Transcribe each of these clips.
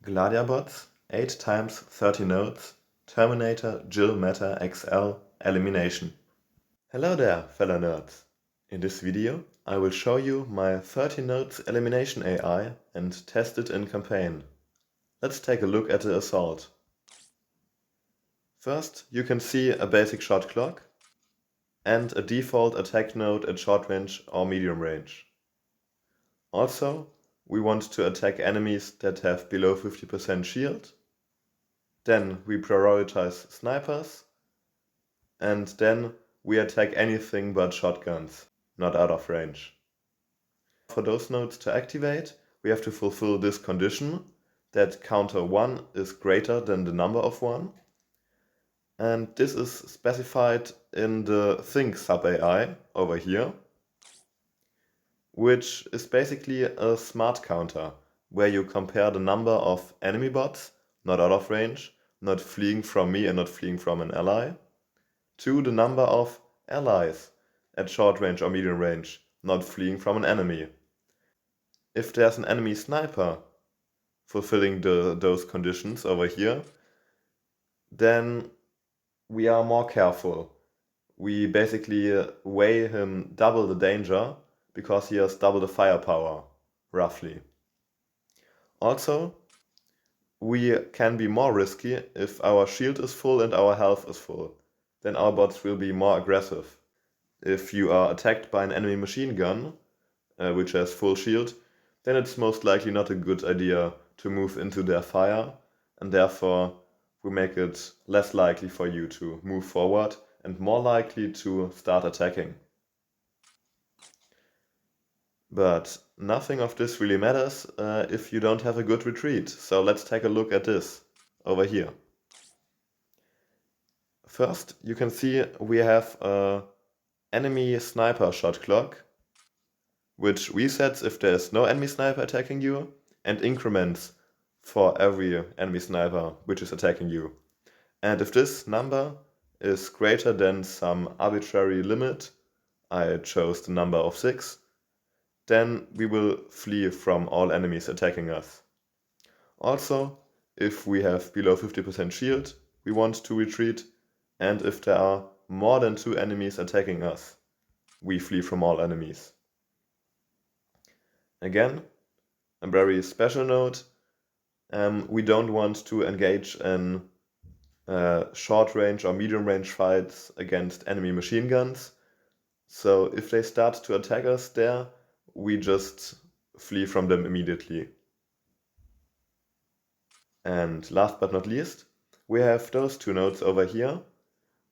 Gladiabots, 8 times 30 nodes, Terminator ZhilMetaXL elimination. Hello there, fellow nerds! In this video I will show you my 30 nodes elimination AI and test it in campaign. Let's take a look at the assault. First, you can see a basic shot clock and a default attack node at short range or medium range. Also, we want to attack enemies that have below 50% shield. Then we prioritize snipers. And then we attack anything but shotguns, not out of range. For those nodes to activate, we have to fulfill this condition that counter 1 is greater than the number of 1. And this is specified in the Think sub-AI over here, which is basically a smart counter, where you compare the number of enemy bots, not out of range, not fleeing from me and not fleeing from an ally, to the number of allies at short range or medium range, not fleeing from an enemy. If there's an enemy sniper fulfilling those conditions over here, then we are more careful. We basically weigh him double the danger because he has double the firepower, roughly. Also, we can be more risky if our shield is full and our health is full. Then our bots will be more aggressive. If you are attacked by an enemy machine gun, which has full shield, then it's most likely not a good idea to move into their fire, and therefore we make it less likely for you to move forward and more likely to start attacking. But nothing of this really matters if you don't have a good retreat, so let's take a look at this over here. First, you can see we have an enemy sniper shot clock, which resets if there is no enemy sniper attacking you and increments for every enemy sniper which is attacking you. And if this number is greater than some arbitrary limit, I chose the number of 6, then we will flee from all enemies attacking us. Also, if we have below 50% shield, we want to retreat, and if there are more than 2 enemies attacking us, we flee from all enemies. Again, a very special note, we don't want to engage in short range or medium range fights against enemy machine guns. So if they start to attack us there, we just flee from them immediately. And last but not least, we have those 2 nodes over here,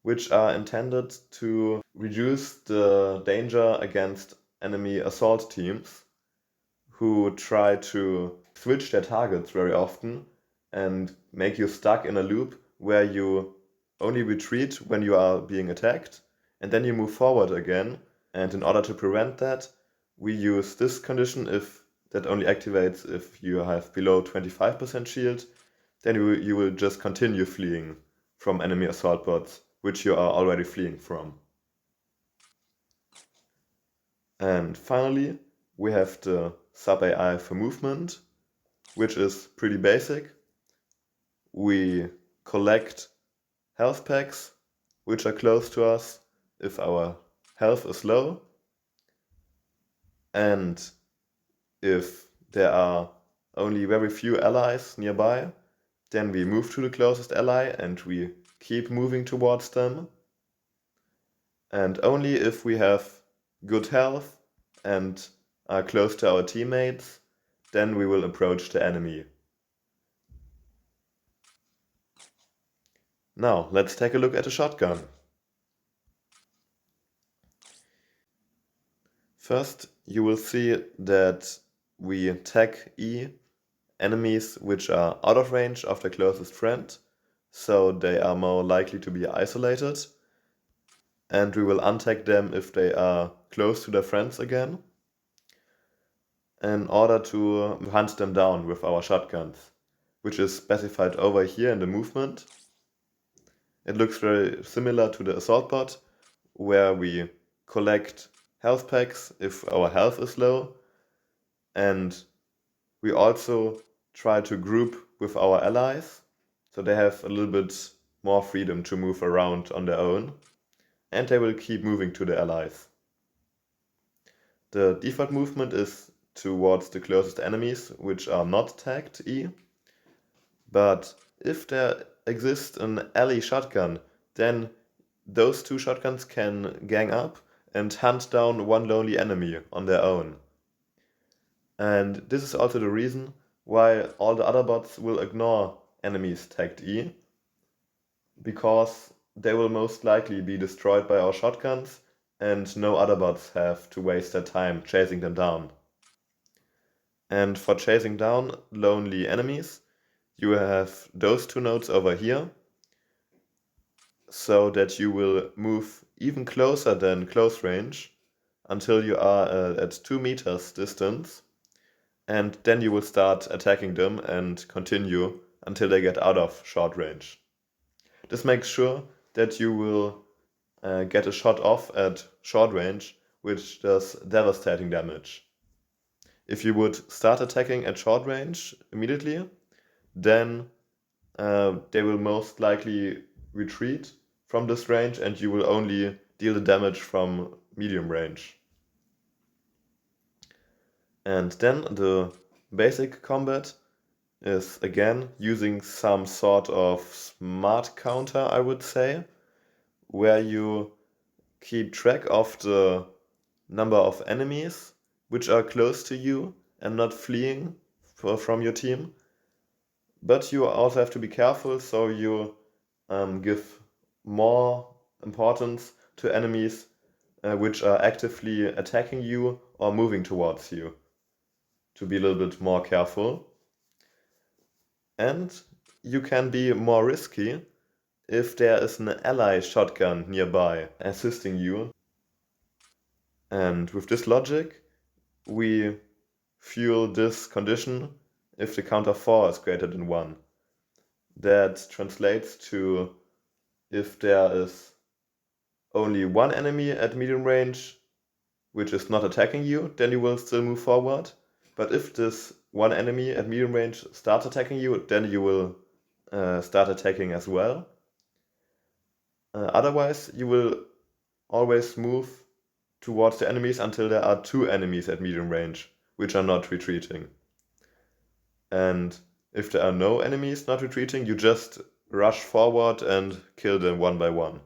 which are intended to reduce the danger against enemy assault teams who try to switch their targets very often and make you stuck in a loop where you only retreat when you are being attacked and then you move forward again. And in order to prevent that, we use this condition that only activates if you have below 25% shield. Then you will just continue fleeing from enemy assault bots, which you are already fleeing from. And finally, we have the sub-AI for movement, which is pretty basic. We collect health packs, which are close to us if our health is low. And if there are only very few allies nearby, then we move to the closest ally and we keep moving towards them. And only if we have good health and are close to our teammates, then we will approach the enemy. Now, let's take a look at a shotgun. First, you will see that we tag E enemies which are out of range of their closest friend, so they are more likely to be isolated, and we will untag them if they are close to their friends again, in order to hunt them down with our shotguns, which is specified over here in the movement. It looks very similar to the assault bot, where we collect health packs if our health is low, and we also try to group with our allies, so they have a little bit more freedom to move around on their own, and they will keep moving to the allies. The default movement is towards the closest enemies, which are not tagged E. But if there exists an ally shotgun, then those two shotguns can gang up and hunt down one lonely enemy on their own. And this is also the reason why all the other bots will ignore enemies tagged E, because they will most likely be destroyed by our shotguns and no other bots have to waste their time chasing them down. And for chasing down lonely enemies, you have those two nodes over here, so that you will move even closer than close range until you are at 2 meters distance, and then you will start attacking them and continue until they get out of short range. This makes sure that you will get a shot off at short range, which does devastating damage. If you would start attacking at short range immediately, then they will most likely retreat from this range and you will only deal the damage from medium range. And then the basic combat is again using some sort of smart counter, I would say, where you keep track of the number of enemies which are close to you and not fleeing from your team. But you also have to be careful, so you give more importance to enemies which are actively attacking you or moving towards you, to be a little bit more careful. And you can be more risky if there is an ally shotgun nearby assisting you. And with this logic, we fuel this condition if the counter 4 is greater than 1. That translates to if there is only one enemy at medium range which is not attacking you, then you will still move forward. But if this one enemy at medium range starts attacking you, then you will start attacking as well. Otherwise, you will always move towards the enemies until there are 2 enemies at medium range, which are not retreating. And if there are no enemies not retreating, you just rush forward and kill them one by one.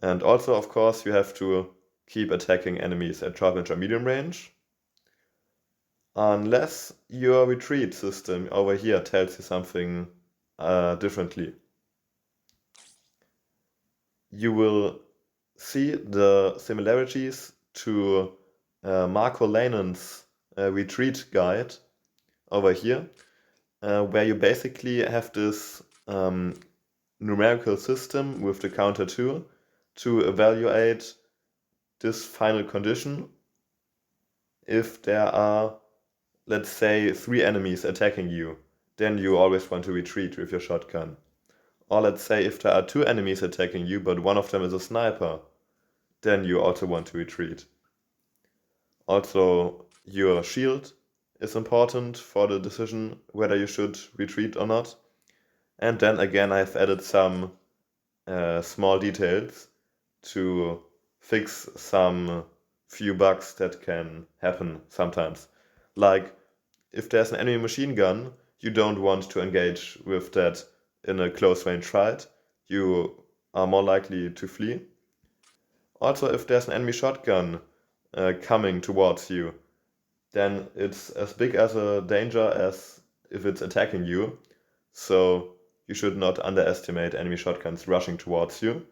And also, of course, you have to keep attacking enemies at short range or medium range, unless your retreat system over here tells you something differently. You will see the similarities to Marco Leinen's retreat guide over here, where you basically have this numerical system with the counter 2 to evaluate this final condition. If there are, let's say, 3 enemies attacking you, then you always want to retreat with your shotgun. Or let's say if there are 2 enemies attacking you, but one of them is a sniper, then you also want to retreat. Also, your shield is important for the decision whether you should retreat or not. And then again, I've added some small details to fix some few bugs that can happen sometimes. Like, if there's an enemy machine gun, you don't want to engage with that in a close range fight. You are more likely to flee. Also, if there's an enemy shotgun coming towards you, then it's as big as a danger as if it's attacking you. So you should not underestimate enemy shotguns rushing towards you.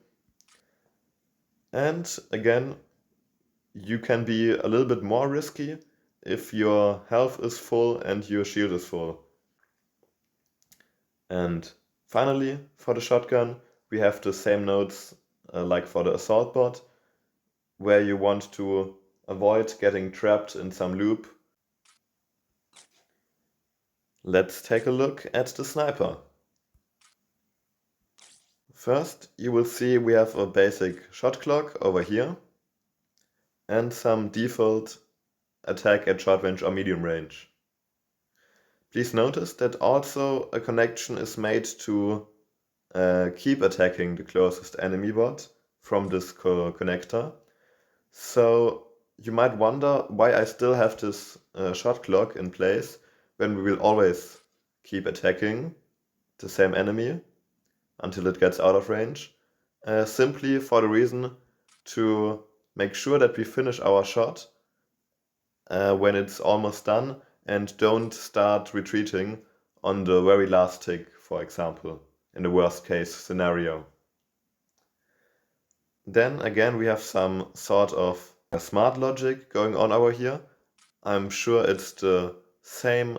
And again, you can be a little bit more risky if your health is full and your shield is full. And finally, for the shotgun, we have the same nodes like for the assault bot, where you want to avoid getting trapped in some loop. Let's take a look at the sniper. First, you will see we have a basic shot clock over here and some default attack at short range or medium range. Please notice that also a connection is made to keep attacking the closest enemy bot from this connector. So you might wonder why I still have this shot clock in place when we will always keep attacking the same enemy until it gets out of range. Simply for the reason to make sure that we finish our shot when it's almost done and don't start retreating on the very last tick, for example, in the worst case scenario. Then again we have some sort of smart logic going on over here. I'm sure it's the same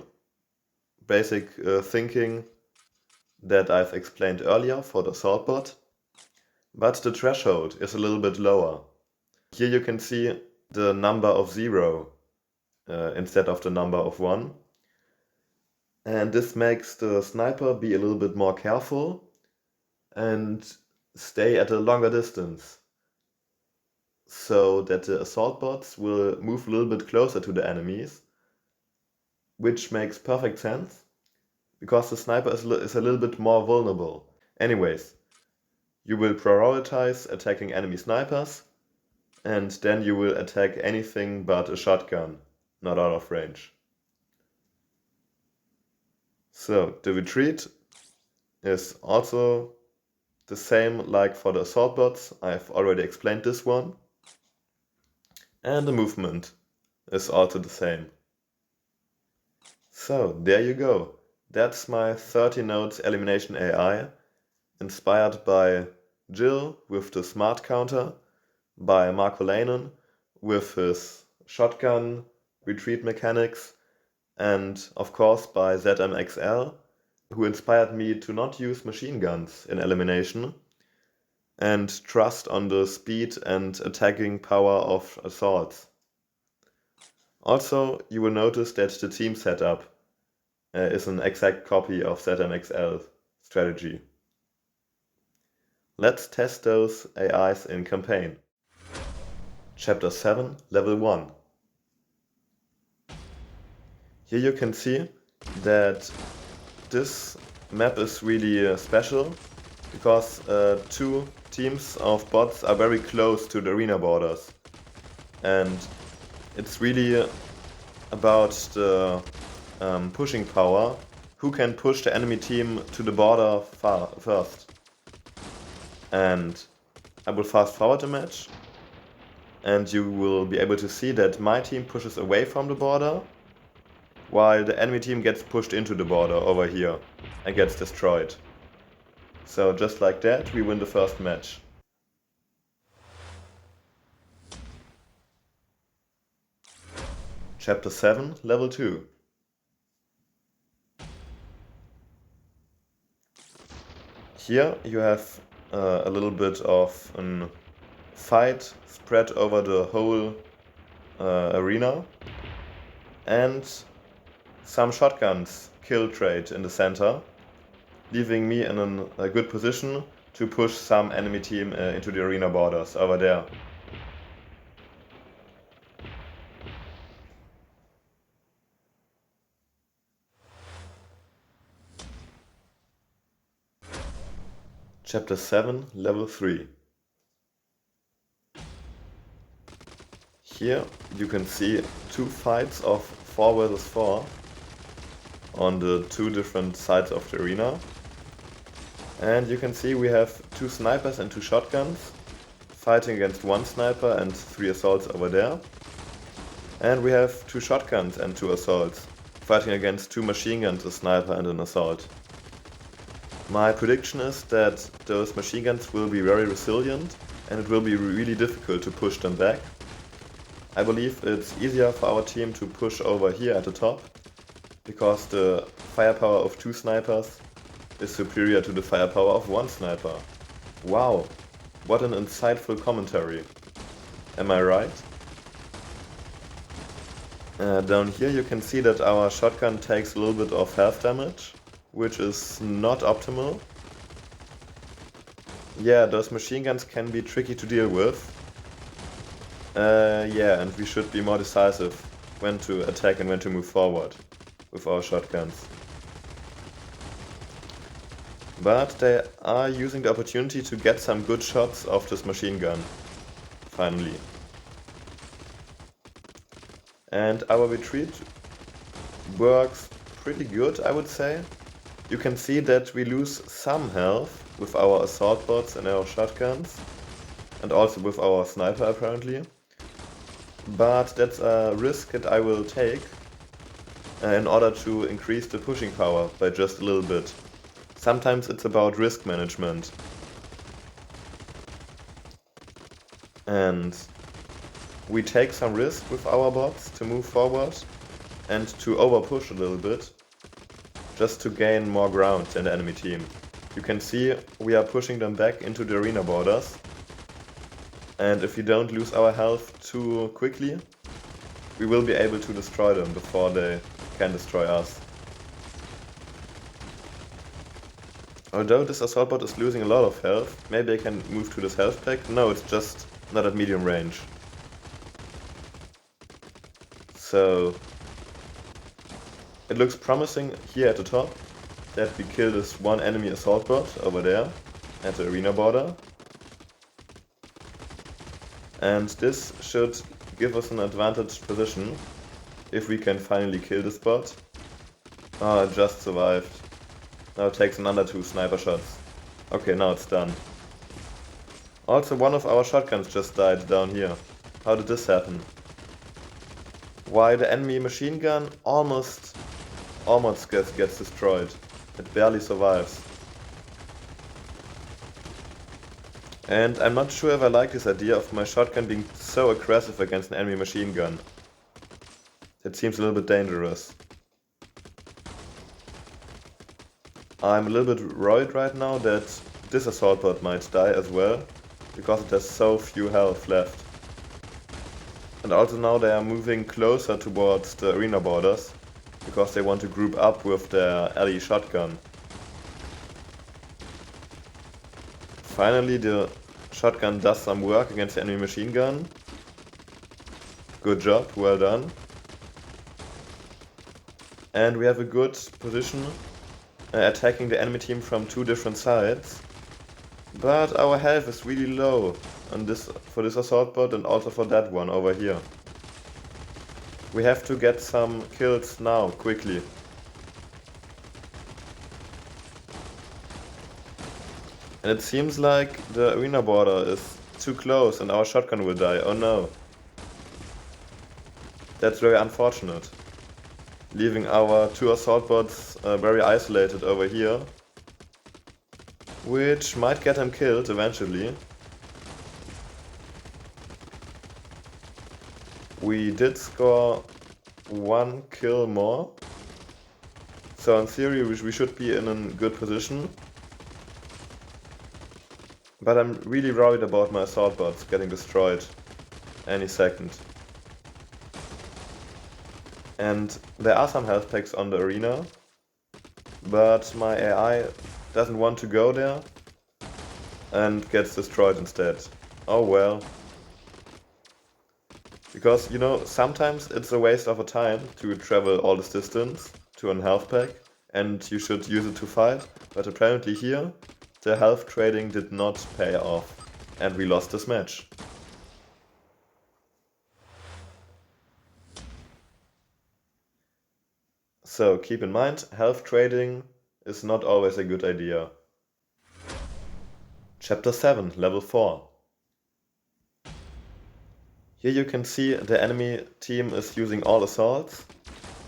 basic thinking that I've explained earlier for the assault bot, but the threshold is a little bit lower. Here you can see the number of 0 instead of the number of 1. And this makes the sniper be a little bit more careful and stay at a longer distance, so that the assault bots will move a little bit closer to the enemies, which makes perfect sense, because the sniper is a little bit more vulnerable. Anyways, you will prioritize attacking enemy snipers, and then you will attack anything but a shotgun, not out of range. So the retreat is also the same like for the assault bots. I've already explained this one. And the movement is also the same. So there you go. That's my 30 nodes elimination AI, inspired by Jill with the smart counter, by Marco Lanen with his shotgun retreat mechanics, and of course by ZhilMetaXL, who inspired me to not use machine guns in elimination and trust on the speed and attacking power of assaults. Also, you will notice that the team setup is an exact copy of ZhilMetaXL's strategy. Let's test those AIs in campaign. Chapter 7, Level 1. Here you can see that this map is really special, because two teams of bots are very close to the arena borders. And it's really about the pushing power, who can push the enemy team to the border first. And I will fast forward the match, and you will be able to see that my team pushes away from the border, while the enemy team gets pushed into the border over here and gets destroyed. So just like that, we win the first match. Chapter 7, Level 2. Here you have a little bit of a fight spread over the whole arena, and some shotguns kill trade in the center, leaving me in a good position to push some enemy team into the arena borders over there. Chapter 7, Level 3. Here you can see two fights of 4 versus 4 on the two different sides of the arena. And you can see we have 2 snipers and 2 shotguns fighting against 1 sniper and 3 assaults over there. And we have 2 shotguns and 2 assaults fighting against 2 machine guns, a sniper and an assault. My prediction is that those machine guns will be very resilient and it will be really difficult to push them back. I believe it's easier for our team to push over here at the top, because the firepower of 2 snipers is superior to the firepower of 1 sniper. Wow, what an insightful commentary. Am I right? Down here you can see that our shotgun takes a little bit of health damage, which is not optimal. Yeah, those machine guns can be tricky to deal with. Yeah, and we should be more decisive when to attack and when to move forward. with our shotguns. But they are using the opportunity to get some good shots off this machine gun, finally. And our retreat works pretty good, I would say. You can see that we lose some health with our assault bots and our shotguns, and also with our sniper apparently. But that's a risk that I will take in order to increase the pushing power by just a little bit. Sometimes it's about risk management. And we take some risk with our bots to move forward and to overpush a little bit, just to gain more ground than the enemy team. You can see we are pushing them back into the arena borders. And if we don't lose our health too quickly, we will be able to destroy them before they can destroy us. Although this assault bot is losing a lot of health, maybe I can move to this health pack. No, it's just not at medium range. So it looks promising here at the top that we kill this one enemy assault bot over there at the arena border. And this should give us an advantaged position if we can finally kill this bot. Oh, it just survived. Now it takes another 2 sniper shots. Okay, now it's done. Also, one of our shotguns just died down here. How did this happen? Why the enemy machine gun almost gets destroyed. It barely survives. And I'm not sure if I like this idea of my shotgun being so aggressive against an enemy machine gun. That seems a little bit dangerous. I'm a little bit worried right now that this assault bot might die as well, because it has so few health left. And also now they are moving closer towards the arena borders, because they want to group up with their ally shotgun. Finally the shotgun does some work against the enemy machine gun. Good job, well done. And we have a good position attacking the enemy team from 2 different sides. But our health is really low on for this assault bot and also for that one over here. We have to get some kills now, quickly. And it seems like the arena border is too close and our shotgun will die. Oh no. That's very unfortunate. Leaving our 2 assault bots very isolated over here. Which might get them killed eventually. We did score 1 kill more. So in theory we should be in a good position. But I'm really worried about my assault bots getting destroyed any second. And there are some health packs on the arena, but my AI doesn't want to go there and gets destroyed instead. Oh well. Because, you know, sometimes it's a waste of a time to travel all this distance to an health pack and you should use it to fight, but apparently here the health trading did not pay off and we lost this match. So keep in mind, health trading is not always a good idea. Chapter 7, Level 4. Here you can see the enemy team is using all assaults,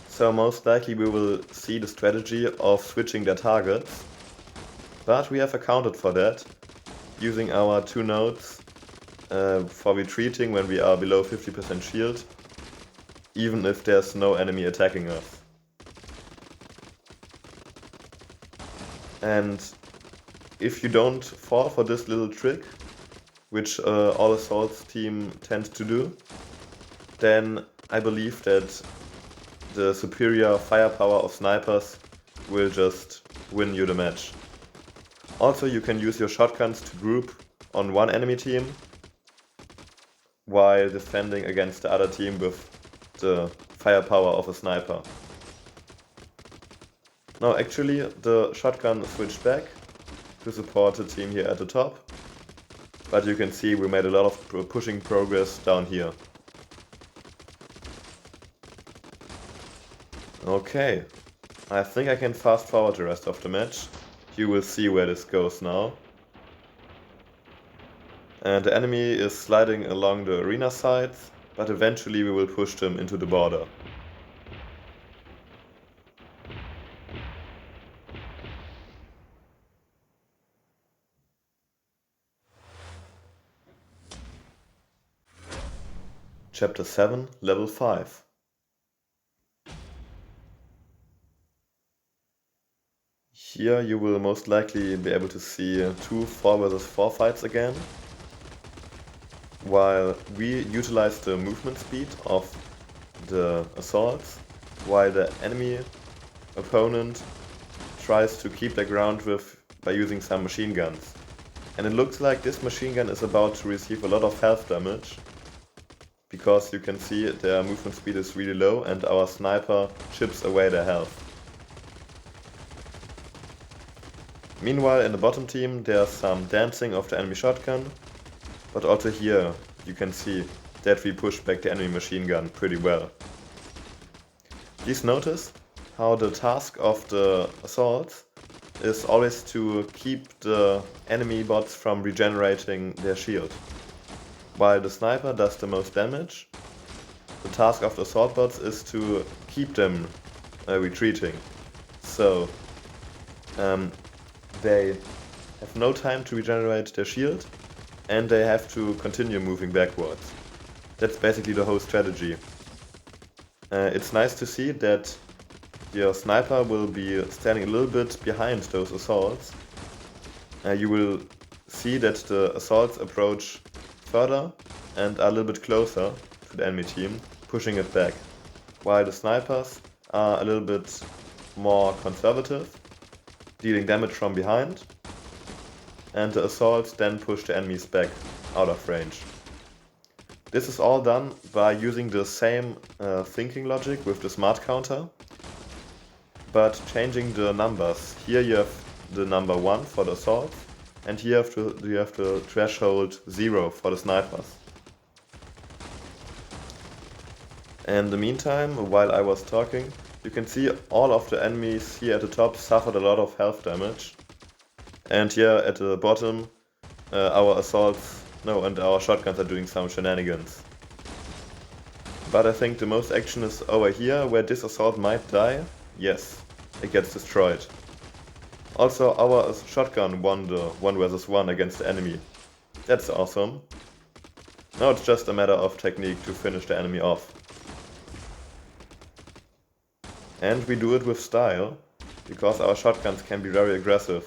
so most likely we will see the strategy of switching their targets. But we have accounted for that, using our 2 nodes for retreating when we are below 50% shield, even if there's no enemy attacking us. And if you don't fall for this little trick, which all assaults team tend to do, then I believe that the superior firepower of snipers will just win you the match. Also, you can use your shotguns to group on one enemy team while defending against the other team with the firepower of a sniper. Now actually the shotgun switched back to support the team here at the top, but you can see we made a lot of pushing progress down here. Okay, I think I can fast forward the rest of the match. You will see where this goes now. And the enemy is sliding along the arena sides, but eventually we will push them into the border. Chapter 7, Level 5. Here you will most likely be able to see 2 4 vs 4 fights again, while we utilize the movement speed of the assaults, while the enemy opponent tries to keep their ground by using some machine guns. And it looks like this machine gun is about to receive a lot of health damage, because you can see their movement speed is really low and our sniper chips away their health. Meanwhile, in the bottom team there's some dancing of the enemy shotgun, but also here you can see that we push back the enemy machine gun pretty well. Please notice how the task of the assaults is always to keep the enemy bots from regenerating their shield. While the sniper does the most damage, the task of the assault bots is to keep them retreating. So they have no time to regenerate their shield and they have to continue moving backwards. That's basically the whole strategy. It's nice to see that your sniper will be standing a little bit behind those assaults. You will see that the assaults approach further and are a little bit closer to the enemy team, pushing it back, while the snipers are a little bit more conservative, dealing damage from behind, and the assaults then push the enemies back out of range. This is all done by using the same thinking logic with the smart counter, but changing the numbers. Here you have the number 1 for the assaults, and here you have the threshold 0 for the snipers. In the meantime, while I was talking, you can see all of the enemies here at the top suffered a lot of health damage. And here at the bottom, our assaults, and our shotguns are doing some shenanigans. But I think the most action is over here, where this assault might die. Yes, it gets destroyed. Also, our shotgun won the 1 vs 1 against the enemy. That's awesome. Now it's just a matter of technique to finish the enemy off. And we do it with style, because our shotguns can be very aggressive.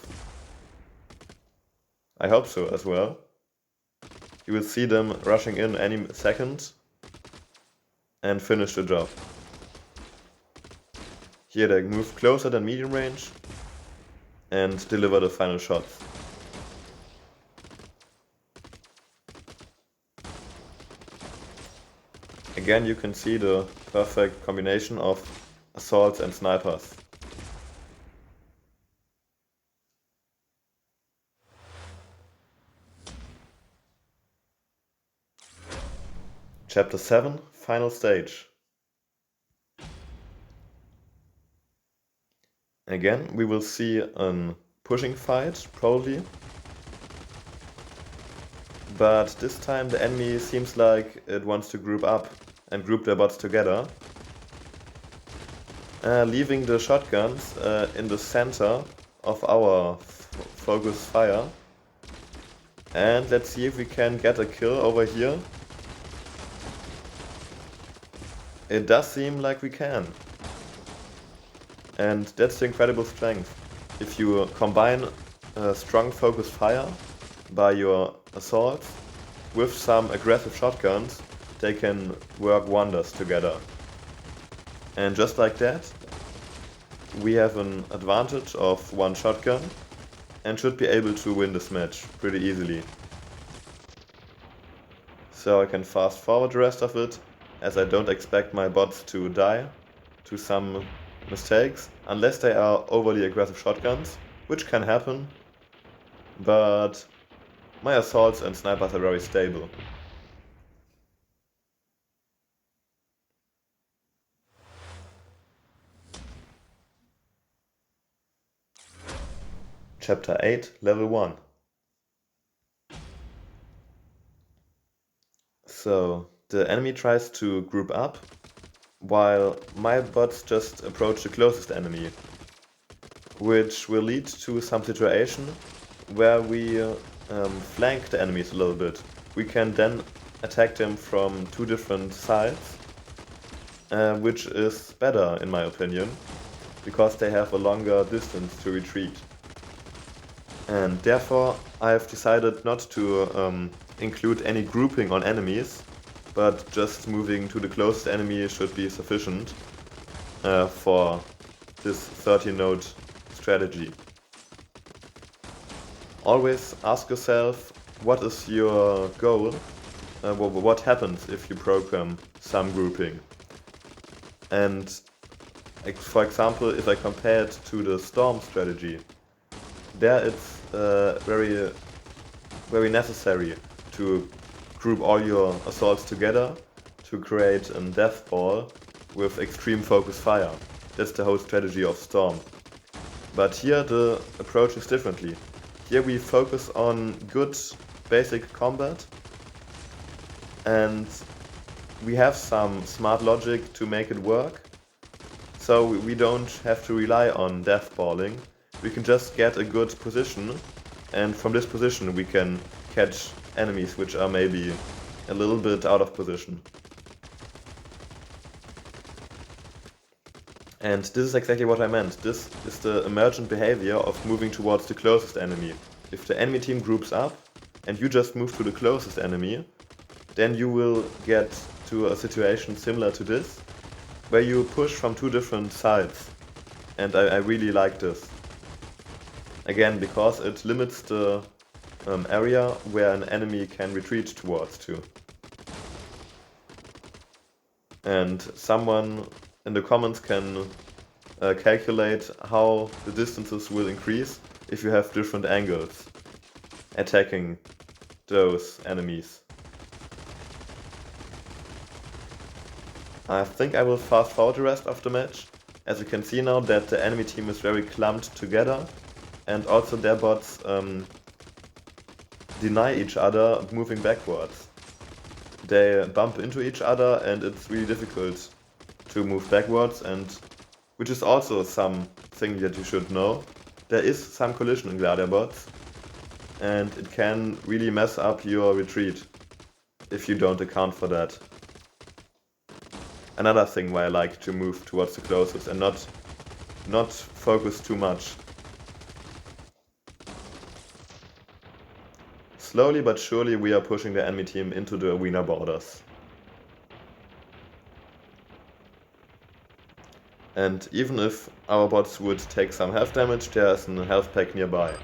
I hope so as well. You will see them rushing in any second and finish the job. Here they move closer than medium range and deliver the final shots. Again, you can see the perfect combination of assaults and snipers. Chapter 7, Final Stage. Again, we will see a pushing fight, probably. But this time the enemy seems like it wants to group up and group their bots together. Leaving the shotguns in the center of our focus fire. And let's see if we can get a kill over here. It does seem like we can. And that's the incredible strength. If you combine strong focus fire by your assaults with some aggressive shotguns, they can work wonders together. And just like that, we have an advantage of 1 shotgun and should be able to win this match pretty easily. So I can fast forward the rest of it, as I don't expect my bots to die to some mistakes. unless they are overly aggressive shotguns, which can happen, but my assaults and snipers are very stable. Chapter 8, Level 1. So, the enemy tries to group up, while my bots just approach the closest enemy, which will lead to some situation where we flank the enemies a little bit. We can then attack them from two different sides, which is better in my opinion, because they have a longer distance to retreat. And therefore I have decided not to include any grouping on enemies, but just moving to the closest enemy should be sufficient for this 30-node strategy. Always ask yourself, what is your goal? What happens if you program some grouping? And for example, if I compare it to the storm strategy, there it's very necessary to group all your assaults together to create a death ball with extreme focus fire. That's the whole strategy of Storm. But here the approach is differently. Here we focus on good basic combat, and we have some smart logic to make it work. So we don't have to rely on death balling. We can just get a good position, and from this position we can catch enemies which are maybe a little bit out of position. And this is exactly what I meant. This is the emergent behavior of moving towards the closest enemy. If the enemy team groups up and you just move to the closest enemy, then you will get to a situation similar to this, where you push from two different sides. And I really like this. Again, because it limits the area where an enemy can retreat towards to. And someone in the comments can calculate how the distances will increase if you have different angles attacking those enemies. I think I will fast forward the rest of the match. As you can see now that the enemy team is very clumped together, and also their bots deny each other moving backwards. They bump into each other and it's really difficult to move backwards, and which is also something that you should know. There is some collision in Gladiabots, and it can really mess up your retreat if you don't account for that. Another thing why I like to move towards the closest and not focus too much. Slowly but surely we are pushing the enemy team into the arena borders. And even if our bots would take some health damage, there is a health pack nearby.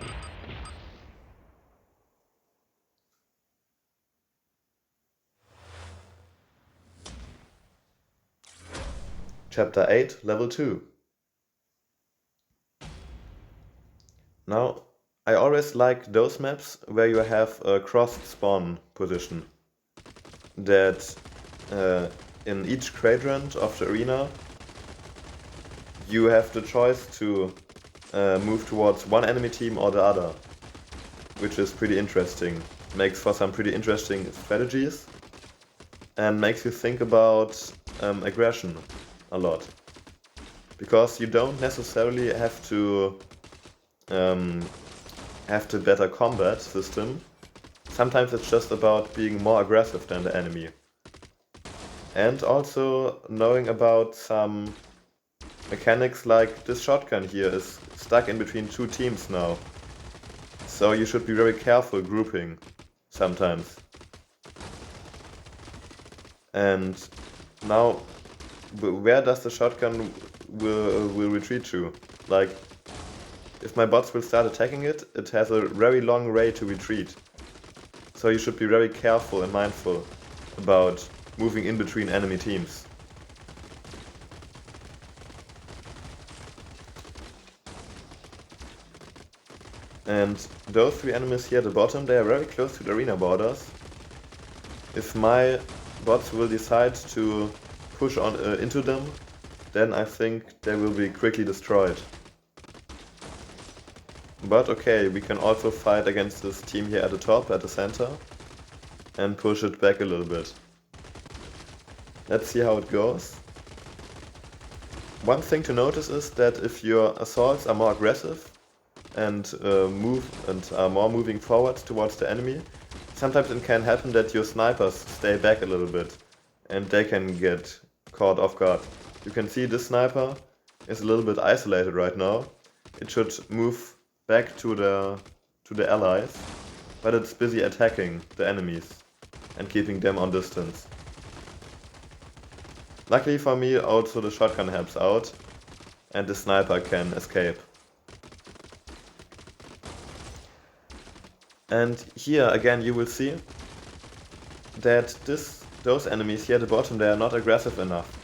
Chapter 8, Level 2. Now, I always like those maps where you have a crossed spawn position. That in each quadrant of the arena you have the choice to move towards one enemy team or the other, which is pretty interesting. Makes for some pretty interesting strategies and makes you think about aggression a lot. Because you don't necessarily have to have the better combat system. Sometimes it's just about being more aggressive than the enemy. And also knowing about some mechanics, like this shotgun here is stuck in between two teams now. So you should be very careful grouping sometimes. And now, where does the shotgun will retreat to? Like, if my bots will start attacking it, it has a very long way to retreat. So you should be very careful and mindful about moving in between enemy teams. And those three enemies here at the bottom, they are very close to the arena borders. If my bots will decide to push on into them, then I think they will be quickly destroyed. But okay, we can also fight against this team here at the top, at the center, and push it back a little bit. Let's see how it goes. One thing to notice is that if your assaults are more aggressive and are more moving forward towards the enemy, sometimes it can happen that your snipers stay back a little bit and they can get caught off guard. You can see this sniper is a little bit isolated right now. It should move back to the allies, but it's busy attacking the enemies and keeping them on distance. Luckily for me, also the shotgun helps out and the sniper can escape. And here again you will see that those enemies here at the bottom, they are not aggressive enough.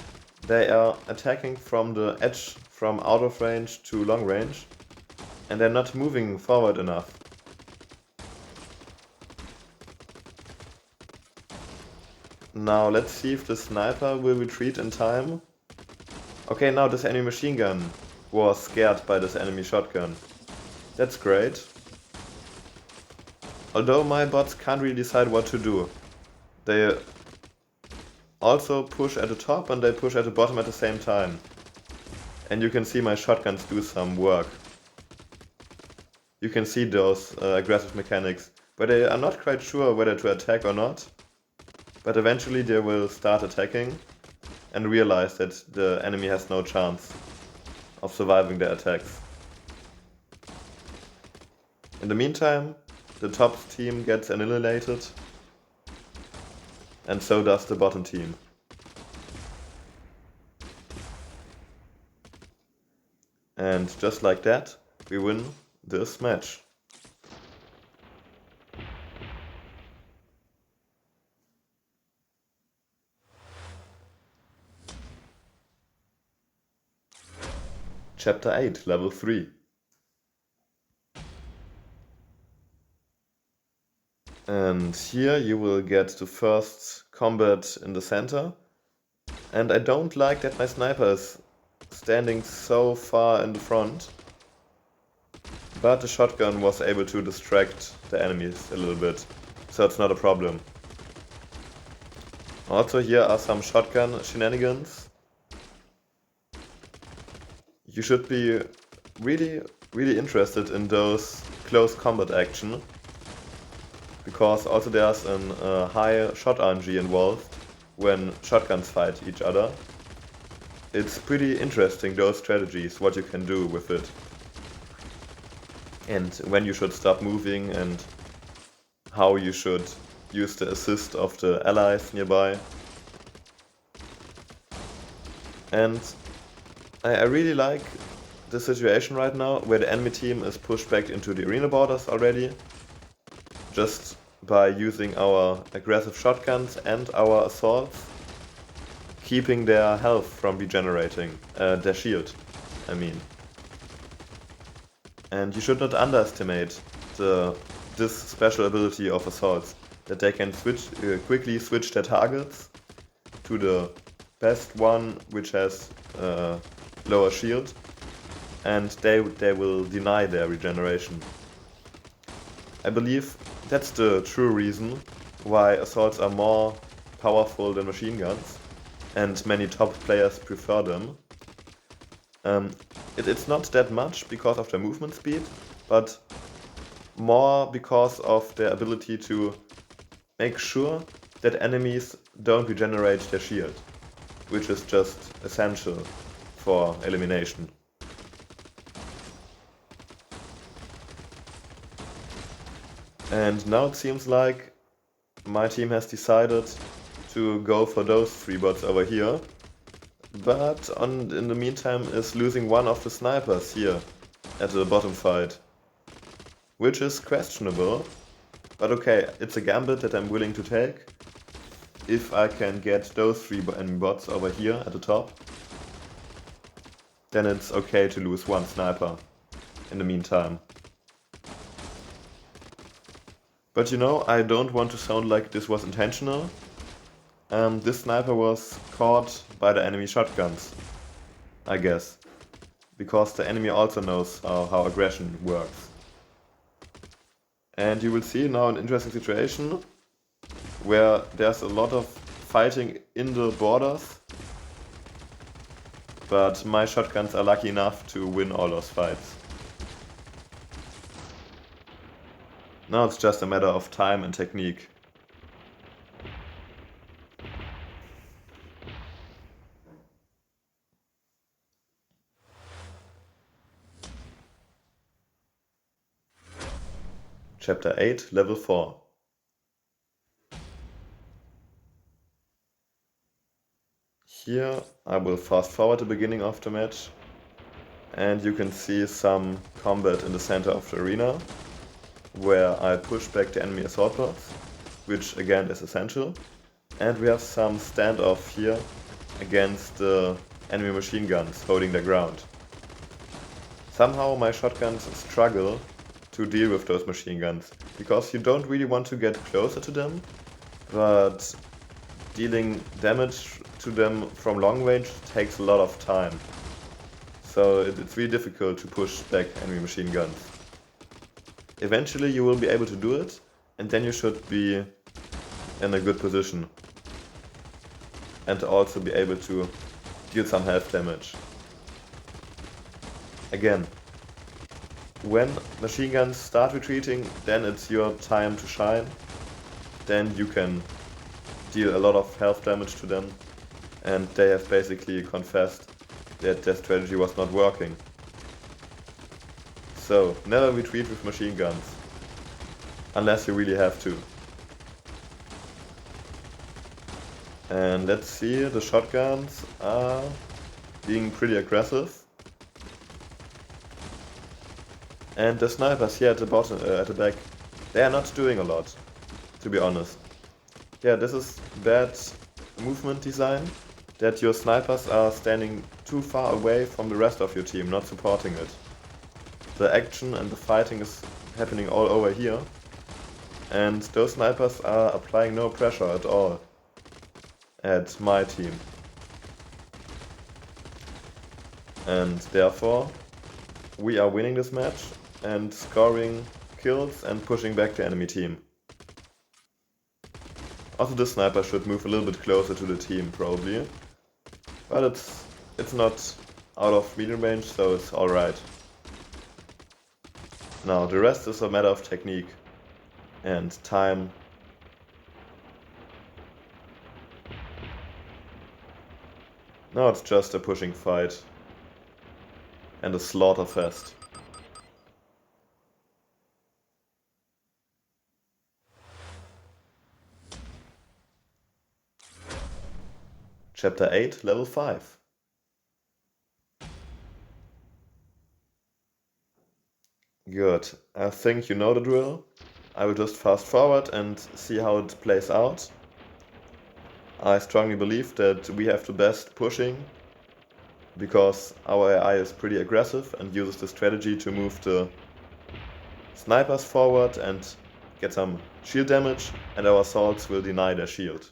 They are attacking from the edge, from out of range to long range, and they're not moving forward enough. Now let's see if the sniper will retreat in time. Okay, now this enemy machine gun was scared by this enemy shotgun. That's great. Although my bots can't really decide what to do. They also push at the top and they push at the bottom at the same time. And you can see my shotguns do some work. You can see those aggressive mechanics, but they are not quite sure whether to attack or not. But eventually they will start attacking and realize that the enemy has no chance of surviving their attacks. In the meantime, the top team gets annihilated, and so does the bottom team. And just like that, we win this match. Chapter 8, Level 3. And here you will get the first combat in the center. And I don't like that my sniper is standing so far in the front. But the shotgun was able to distract the enemies a little bit, so it's not a problem. Also here are some shotgun shenanigans. You should be really interested in those close combat action, because also there's a high shot RNG involved when shotguns fight each other. It's pretty interesting, those strategies, what you can do with it. And when you should stop moving and how you should use the assist of the allies nearby. And I really like the situation right now where the enemy team is pushed back into the arena borders already, just by using our aggressive shotguns and our assaults, keeping their health from regenerating, their shield, I mean. And you should not underestimate this special ability of assaults, that they can quickly switch their targets to the best one which has lower shield, and they will deny their regeneration. I believe that's the true reason why assaults are more powerful than machine guns, and many top players prefer them. It's not that much because of their movement speed, but more because of their ability to make sure that enemies don't regenerate their shield, which is just essential for elimination. And now it seems like my team has decided to go for those 3 bots over here, but in the meantime is losing one of the snipers here at the bottom fight, which is questionable, but okay, it's a gambit that I'm willing to take. If I can get those 3 enemy bots over here at the top, then it's okay to lose one sniper in the meantime. But you know, I don't want to sound like this was intentional. This sniper was caught by the enemy shotguns, I guess. Because the enemy also knows how aggression works. And you will see now an interesting situation where there's a lot of fighting in the borders, but my shotguns are lucky enough to win all those fights. Now it's just a matter of time and technique. Chapter 8, Level 4. Here I will fast forward the beginning of the match, and you can see some combat in the center of the arena, where I push back the enemy assault bots, which again is essential, and we have some standoff here against the enemy machine guns holding their ground. Somehow my shotguns struggle to deal with those machine guns, because you don't really want to get closer to them, but dealing damage to them from long range takes a lot of time. So it's really difficult to push back enemy machine guns. Eventually you will be able to do it, and then you should be in a good position. And also be able to deal some health damage. Again, when machine guns start retreating, then it's your time to shine. Then you can deal a lot of health damage to them, and they have basically confessed that their strategy was not working. So, never retreat with machine guns, unless you really have to. And let's see, the shotguns are being pretty aggressive. And the snipers here at the bottom, at the back, they are not doing a lot, to be honest. Yeah, this is bad movement design, that your snipers are standing too far away from the rest of your team, not supporting it. The action and the fighting is happening all over here, and those snipers are applying no pressure at all at my team. And therefore, we are winning this match and scoring kills and pushing back the enemy team. Also, the sniper should move a little bit closer to the team, probably. But it's not out of medium range, so it's alright. Now, the rest is a matter of technique and time. Now it's just a pushing fight and a slaughter fest. Chapter 8, Level 5. Good, I think you know the drill. I will just fast forward and see how it plays out. I strongly believe that we have the best pushing, because our AI is pretty aggressive and uses the strategy to move the snipers forward and get some shield damage, and our assaults will deny their shield.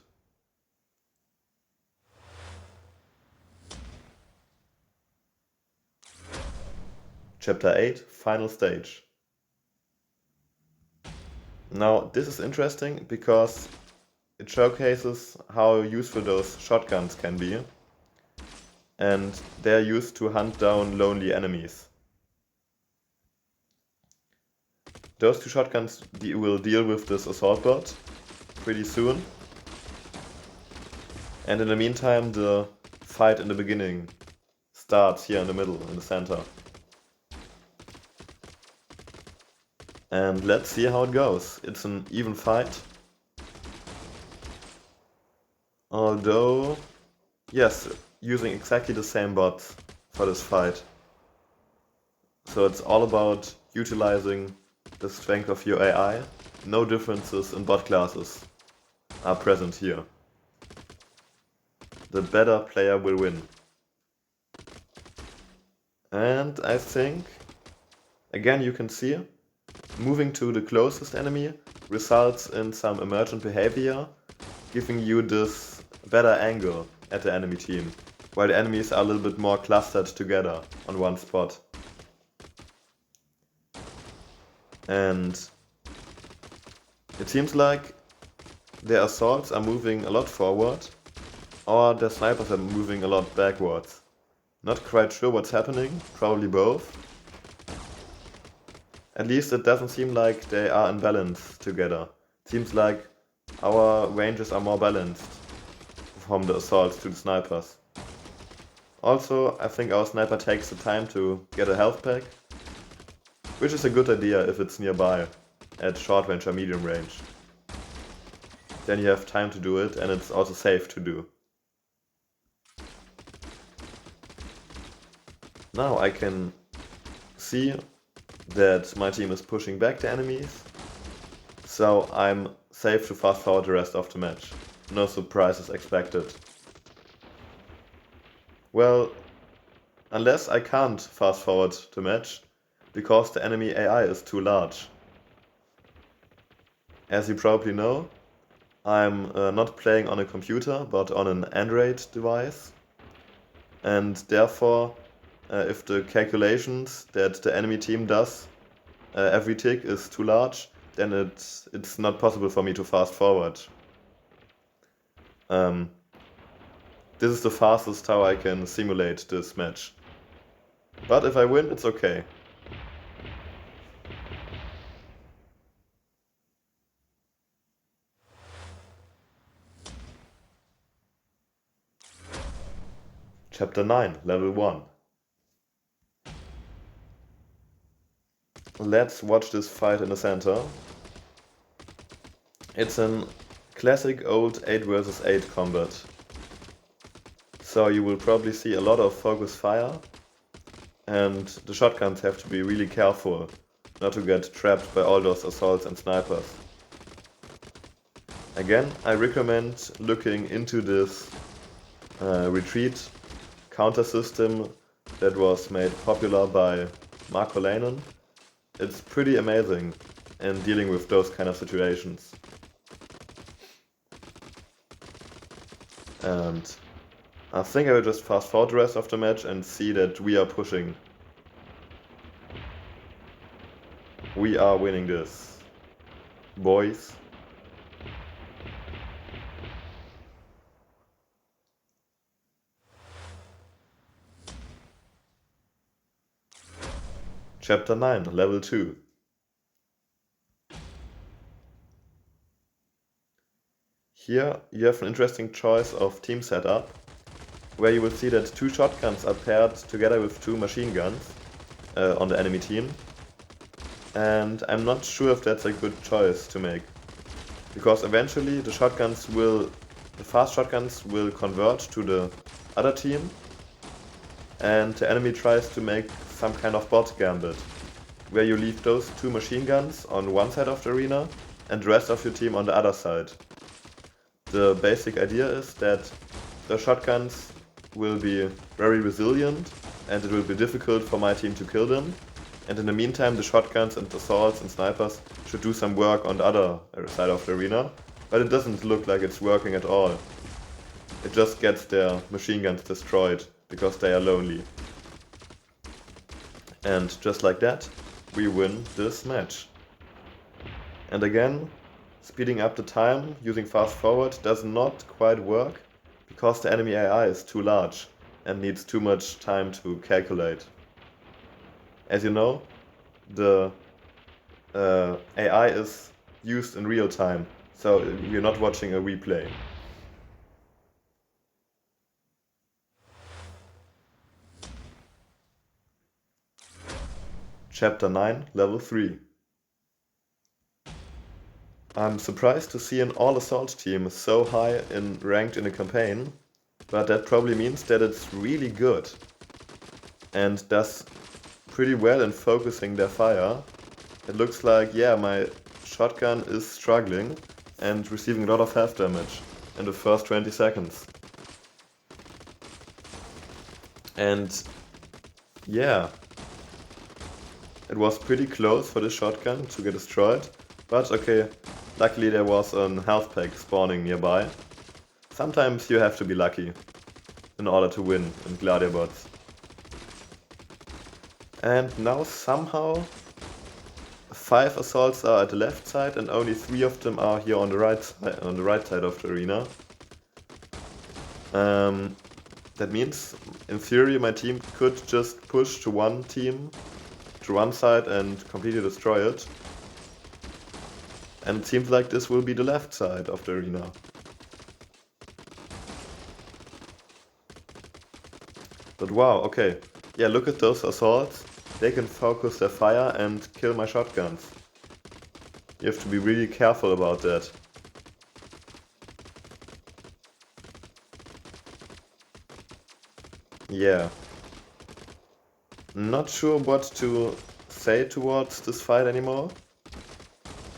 Chapter 8, Final Stage. Now this is interesting because it showcases how useful those shotguns can be, and they are used to hunt down lonely enemies. Those two shotguns will deal with this assault bot pretty soon, and in the meantime the fight in the beginning starts here in the middle, in the center. And let's see how it goes. It's an even fight. Although, yes, using exactly the same bots for this fight. So it's all about utilizing the strength of your AI. No differences in bot classes are present here. The better player will win. And I think, again you can see, moving to the closest enemy results in some emergent behavior, giving you this better angle at the enemy team, while the enemies are a little bit more clustered together on one spot. And it seems like their assaults are moving a lot forward, or their snipers are moving a lot backwards. Not quite sure what's happening, probably both. At least it doesn't seem like they are in balance together. It seems like our ranges are more balanced from the assaults to the snipers. Also, I think our sniper takes the time to get a health pack, which is a good idea if it's nearby, at short range or medium range. Then you have time to do it, and it's also safe to do. Now I can see that my team is pushing back the enemies, so I'm safe to fast forward the rest of the match. No surprises expected. Well, unless I can't fast forward the match, because the enemy AI is too large. As you probably know, I'm not playing on a computer, but on an Android device, and therefore if the calculations that the enemy team does every tick is too large, then it's not possible for me to fast forward. This is the fastest how I can simulate this match. But if I win, it's okay. Chapter 9, Level 1. Let's watch this fight in the center. It's an classic old 8 vs 8 combat. So you will probably see a lot of focus fire, and the shotguns have to be really careful not to get trapped by all those assaults and snipers. Again, I recommend looking into this retreat counter system that was made popular by Marco Lanen. It's pretty amazing in dealing with those kind of situations. And I think I will just fast forward the rest of the match and see that we are pushing. We are winning this, boys. Chapter 9, Level 2. Here you have an interesting choice of team setup, where you will see that 2 shotguns are paired together with 2 machine guns on the enemy team. And I'm not sure if that's a good choice to make, because eventually the fast shotguns will convert to the other team, and the enemy tries to make some kind of bot gambit, where you leave those 2 machine guns on one side of the arena and the rest of your team on the other side. The basic idea is that the shotguns will be very resilient and it will be difficult for my team to kill them, and in the meantime the shotguns and assaults and snipers should do some work on the other side of the arena, but it doesn't look like it's working at all. It just gets their machine guns destroyed because they are lonely. And just like that, we win this match. And again, speeding up the time using fast forward does not quite work because the enemy AI is too large and needs too much time to calculate. As you know, the AI is used in real time, so you're not watching a replay. Chapter 9, Level 3. I'm surprised to see an all-assault team so high ranked in a campaign, but that probably means that it's really good and does pretty well in focusing their fire. It looks like, yeah, my shotgun is struggling and receiving a lot of health damage in the first 20 seconds. And yeah, it was pretty close for this shotgun to get destroyed, but okay, Luckily there was a health pack spawning nearby. Sometimes you have to be lucky in order to win in Gladiabots. And now somehow 5 assaults are at the left side and only 3 of them are here on the right side of the arena. That means, in theory, my team could just push to one side and completely destroy it. And it seems like this will be the left side of the arena. But wow, okay. Yeah, look at those assaults. They can focus their fire and kill my shotguns. You have to be really careful about that. Yeah. Not sure what to say towards this fight anymore.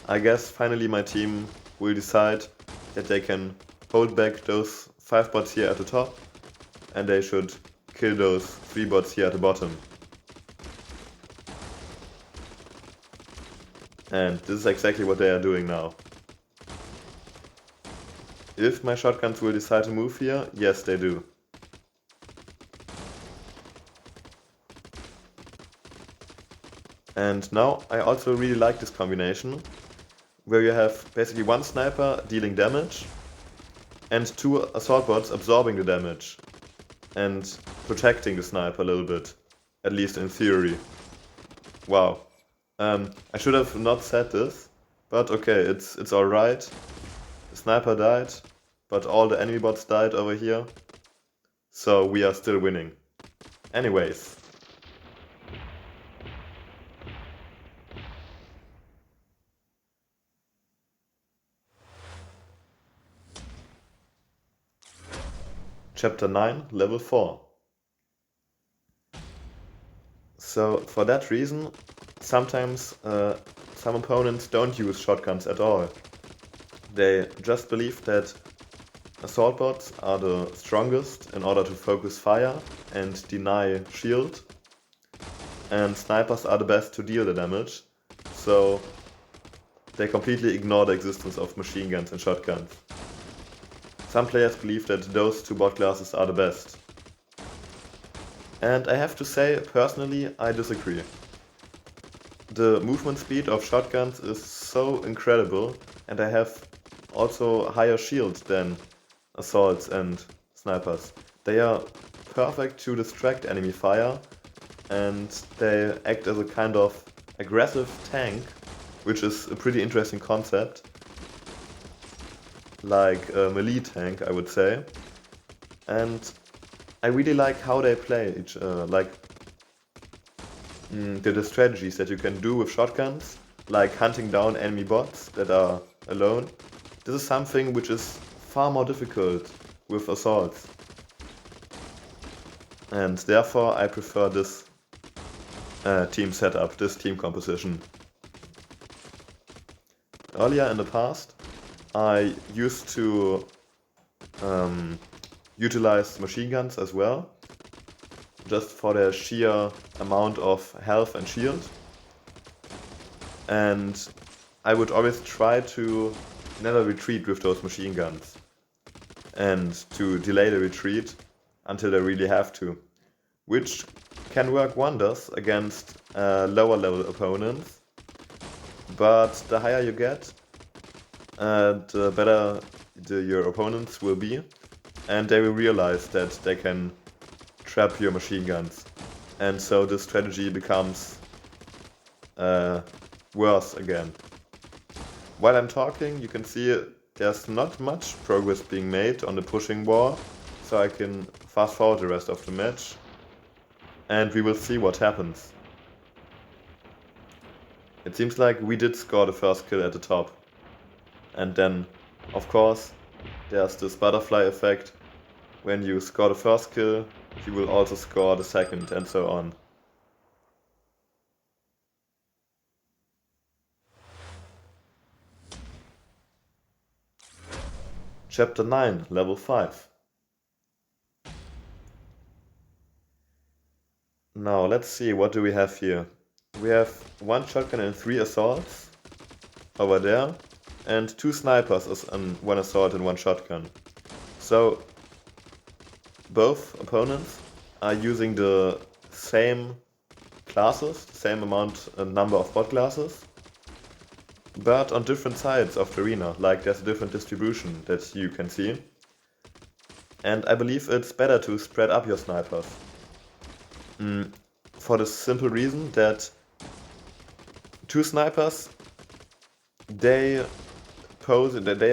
I guess finally my team will decide that they can hold back those 5 bots here at the top and they should kill those 3 bots here at the bottom. And this is exactly what they are doing now. If my shotguns will decide to move here, yes they do. And now I also really like this combination, where you have basically one sniper dealing damage and 2 assault bots absorbing the damage and protecting the sniper a little bit, at least in theory. Wow. I should have not said this, but okay, it's alright. The sniper died, but all the enemy bots died over here, so we are still winning. Anyways. Chapter 9, Level 4. So for that reason, sometimes some opponents don't use shotguns at all. They just believe that assault bots are the strongest in order to focus fire and deny shield, and snipers are the best to deal the damage, so they completely ignore the existence of machine guns and shotguns. Some players believe that those 2 bot classes are the best. And I have to say, personally, I disagree. The movement speed of shotguns is so incredible, and they have also higher shield than assaults and snipers. They are perfect to distract enemy fire, and they act as a kind of aggressive tank, which is a pretty interesting concept. Like a melee tank, I would say. And I really like how they play the strategies that you can do with shotguns, like hunting down enemy bots that are alone. This is something which is far more difficult with assaults. And therefore I prefer this team setup, this team composition. Earlier in the past, I used to utilize machine guns as well, just for their sheer amount of health and shield. And I would always try to never retreat with those machine guns and to delay the retreat until they really have to, which can work wonders against lower level opponents, but the higher you get, the better your opponents will be, and they will realize that they can trap your machine guns. And so this strategy becomes worse again. While I'm talking, you can see there's not much progress being made on the pushing war, so I can fast forward the rest of the match, and we will see what happens. It seems like we did score the first kill at the top. And then, of course, there's this butterfly effect. When you score the first kill, you will also score the second, and so on. Chapter 9, Level 5. Now, let's see, what do we have here? We have 1 shotgun and 3 assaults over there. and 2 snipers is one assault and 1 shotgun. So both opponents are using the same classes, the same number of bot classes, but on different sides of the arena, like there's a different distribution that you can see. And I believe it's better to spread up your snipers. For the simple reason that 2 snipers, they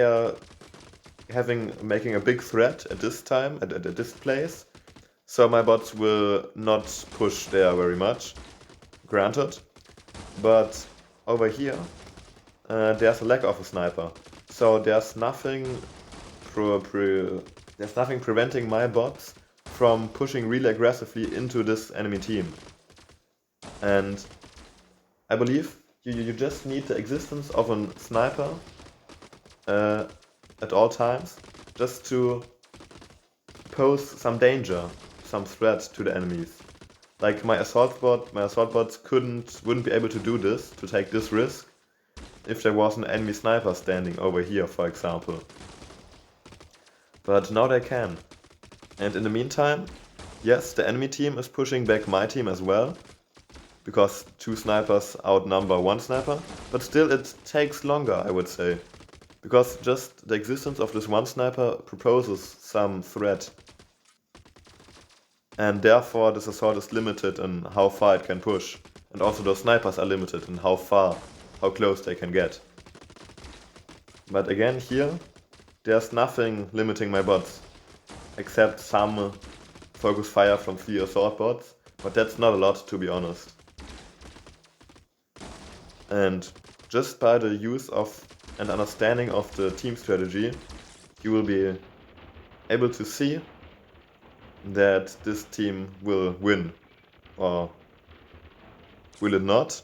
are making a big threat at this time, at this place. So my bots will not push there very much, granted. But over here, there's a lack of a sniper. So there's nothing preventing my bots from pushing really aggressively into this enemy team. And I believe you just need the existence of a sniper at all times, just to pose some danger, some threat to the enemies. Like my assault bots wouldn't be able to do this, to take this risk, if there was an enemy sniper standing over here, for example. But now they can. And in the meantime, yes, the enemy team is pushing back my team as well, because 2 snipers outnumber 1 sniper, but still it takes longer, I would say. Because just the existence of this 1 sniper proposes some threat. And therefore this assault is limited in how far it can push. And also those snipers are limited in how close they can get. But again here, there's nothing limiting my bots. Except some focus fire from 3 assault bots. But that's not a lot, to be honest. And just by the use of and understanding of the team strategy, you will be able to see that this team will win. Or will it not?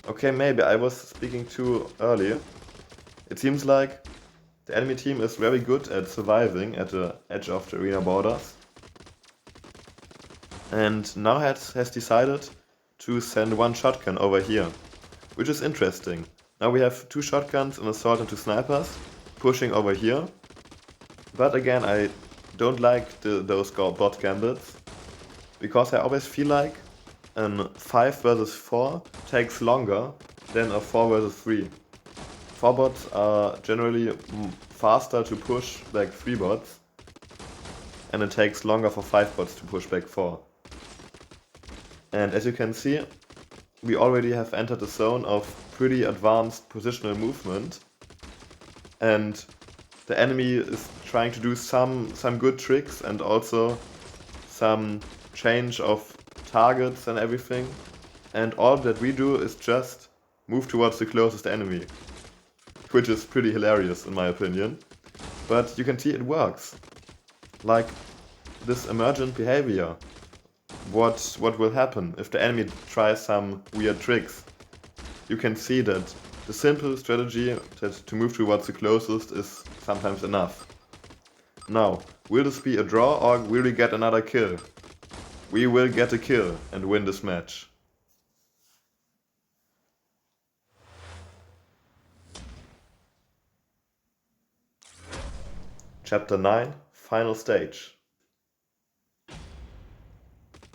Okay, maybe I was speaking too early. It seems like the enemy team is very good at surviving at the edge of the arena borders. And now has decided to send 1 shotgun over here, which is interesting. Now we have 2 shotguns, an assault and 2 snipers pushing over here. But again, I don't like those bot gambits, because I always feel like a 5 versus 4 takes longer than a 4 versus 3. 4 bots are generally faster to push back 3 bots, and it takes longer for 5 bots to push back 4. And as you can see, we already have entered the zone of pretty advanced positional movement, and the enemy is trying to do some good tricks and also some change of targets and everything, and all that we do is just move towards the closest enemy, which is pretty hilarious in my opinion. But you can see it works. Like this emergent behavior. What will happen if the enemy tries some weird tricks? You can see that the simple strategy to move towards the closest is sometimes enough. Now, will this be a draw or will we get another kill? We will get a kill and win this match. Chapter 9, Final Stage.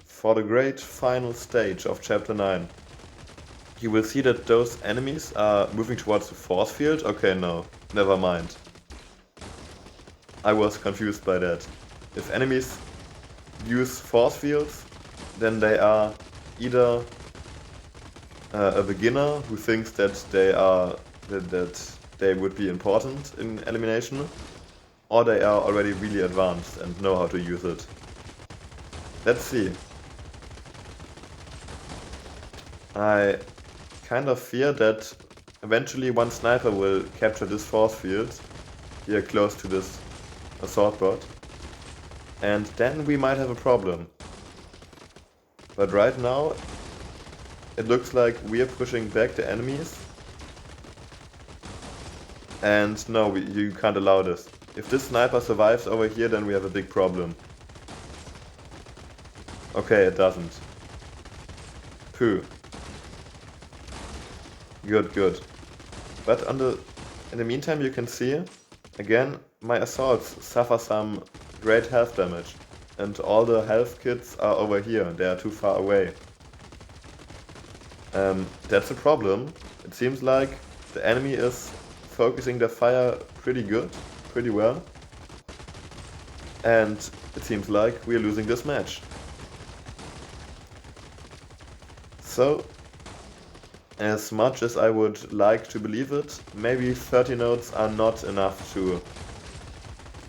For the great final stage of Chapter 9, you will see that those enemies are moving towards the force field. Okay, no, never mind. I was confused by that. If enemies use force fields, then they are either a beginner who thinks that they would be important in elimination, or they are already really advanced and know how to use it. Let's see. I kind of fear that eventually 1 sniper will capture this force field here close to this assault bot, and then we might have a problem. But right now it looks like we are pushing back the enemies, and no, you can't allow this. If this sniper survives over here, then we have a big problem. Okay, it doesn't. Phew. Good. But on the In the meantime, you can see, again, my assaults suffer some great health damage. And all the health kits are over here, they are too far away. That's a problem. It seems like the enemy is focusing their fire pretty well. And it seems like we're losing this match. So, as much as I would like to believe it, maybe 30 nodes are not enough to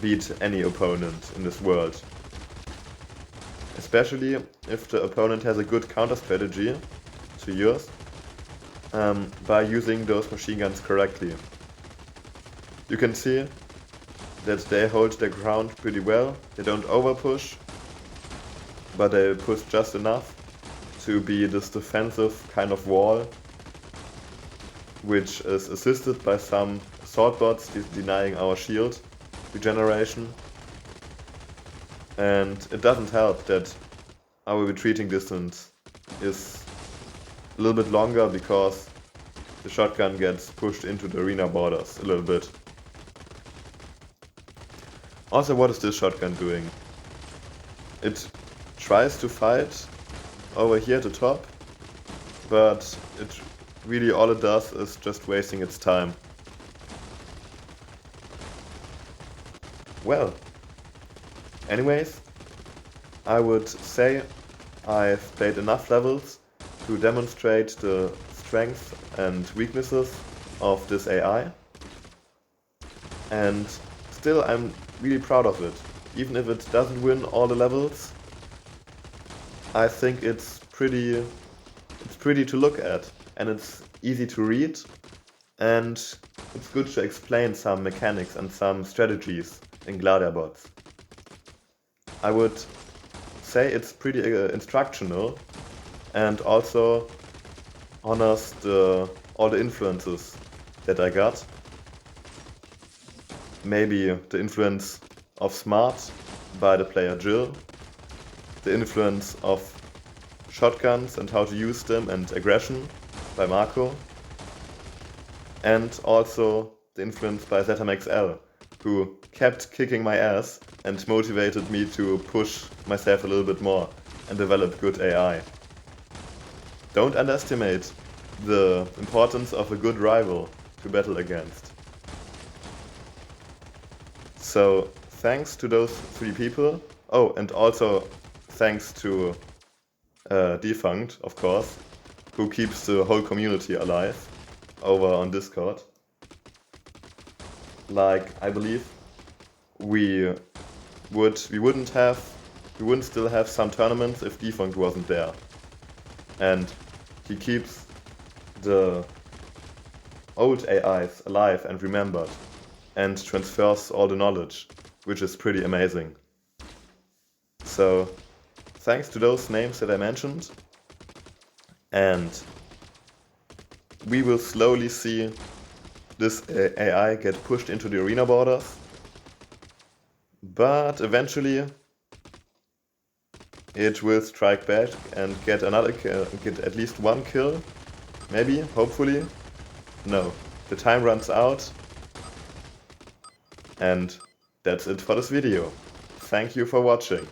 beat any opponent in this world. Especially if the opponent has a good counter strategy to yours by using those machine guns correctly. You can see that they hold their ground pretty well, they don't overpush, but they push just enough to be this defensive kind of wall, which is assisted by some assault bots denying our shield regeneration. And it doesn't help that our retreating distance is a little bit longer because the shotgun gets pushed into the arena borders a little bit. Also, what is this shotgun doing? It tries to fight over here at the top, but it really all it does is just wasting its time. Well, anyways, I would say I've played enough levels to demonstrate the strengths and weaknesses of this AI. And still I'm really proud of it. Even if it doesn't win all the levels, I think it's pretty to look at, and it's easy to read, and it's good to explain some mechanics and some strategies in Gladiabots. I would say it's pretty instructional and also honors all the influences that I got. Maybe the influence of Smart by the player Jill, the influence of shotguns and how to use them and aggression by Marco, and also the influence by ZhilMetaXL, who kept kicking my ass and motivated me to push myself a little bit more and develop good AI. Don't underestimate the importance of a good rival to battle against. So thanks to those 3 people. Oh, and also thanks to Defunct, of course, who keeps the whole community alive over on Discord. Like, I believe we wouldn't still have some tournaments if Defunct wasn't there. And he keeps the old AIs alive and remembered, and transfers all the knowledge, which is pretty amazing. So, thanks to those names that I mentioned, and we will slowly see this AI get pushed into the arena borders, but eventually it will strike back and get another kill, get at least 1 kill, maybe, hopefully. No, the time runs out, and that's it for this video. Thank you for watching.